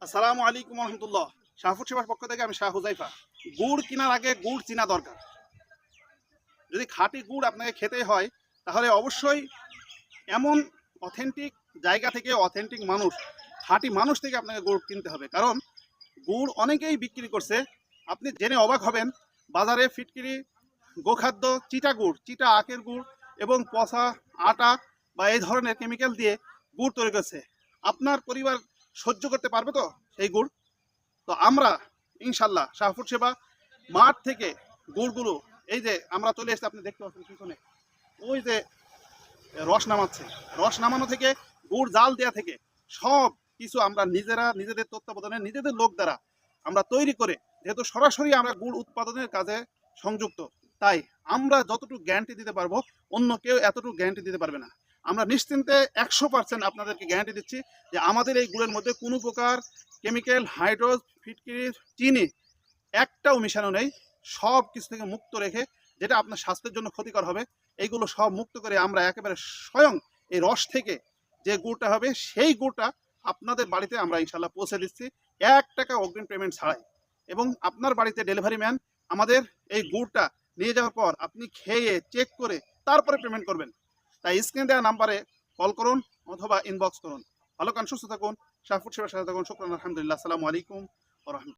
আসসালামু আলাইকুম রহমতুল্লাহ। শাহফুড সেবার পক্ষ থেকে আমি শাহ হুজাইফা। গুড় কেনার আগে গুড় চিনা দরকার। যদি খাঁটি গুড় আপনাকে খেতে হয় তাহলে অবশ্যই এমন অথেন্টিক জায়গা থেকে অথেন্টিক মানুষ, খাঁটি মানুষ থেকে আপনাকে গুড় কিনতে হবে। কারণ গুড় অনেকেই বিক্রি করছে, আপনি জেনে অবাক হবেন। বাজারে ফিটকিরি, গোখাদ্য, চিটা গুড়, চিটা আখের গুড় এবং পচা আটা বা এই ধরনের কেমিক্যাল দিয়ে গুড় তৈরি করছে। আপনার পরিবার সহ্য করতে পারবে তো সেই গুড়? তো আমরা ইনশাল্লাহ শাহফুড সেবা মাঠ থেকে গুড়গুলো, এই যে আমরা চলে এসেছি, আপনি দেখতে পাচ্ছেন পিছনে ওই যে রস নামাচ্ছে, রস নামানো থেকে গুড় জাল দেওয়া থেকে সব কিছু আমরা নিজেরা নিজেদের তত্ত্বাবধানে নিজেদের লোক দ্বারা আমরা তৈরি করে, যেহেতু সরাসরি আমরা গুড় উৎপাদনের কাজে সংযুক্ত, তাই আমরা যতটুকু গ্যারান্টি দিতে পারবো অন্য কেউ এতটুকু গ্যারান্টি দিতে পারবে না। আমরা নিশ্চিন্তে 100% আপনাদেরকে গ্যারান্টি দিচ্ছি যে আমাদের এই গুড়ের মধ্যে কোনো প্রকার কেমিক্যাল, হাইড্রোজ, ফিটকিরি, চিনি একটাও মিশানো নেই। সব কিছু থেকে মুক্ত রেখে যেটা আপনার স্বাস্থ্যের জন্য ক্ষতিকর হবে এইগুলো সব মুক্ত করে আমরা একেবারে স্বয়ং এই রস থেকে যে গুড়টা হবে সেই গুড়টা আপনাদের বাড়িতে আমরা ইনশাল্লাহ পৌঁছে দিচ্ছি 1 টাকা অগ্রিম পেমেন্ট ছাড়াই। এবং আপনার বাড়িতে ডেলিভারি ম্যান আমাদের এই গুড়টা নিয়ে যাওয়ার পর আপনি খেয়ে চেক করে তারপরে পেমেন্ট করবেন। তাই স্ক্রিনে দেওয়া নাম্বারে কল করুন অথবা ইনবক্স করুন। ভালো কান, সুস্থ থাকুন, শাহফুড সেবার সাথে থাকুন। শুকরান, আলহামদুলিল্লাহ। আসসালামু আলাইকুম ওয়া রাহমাতুল্লাহ।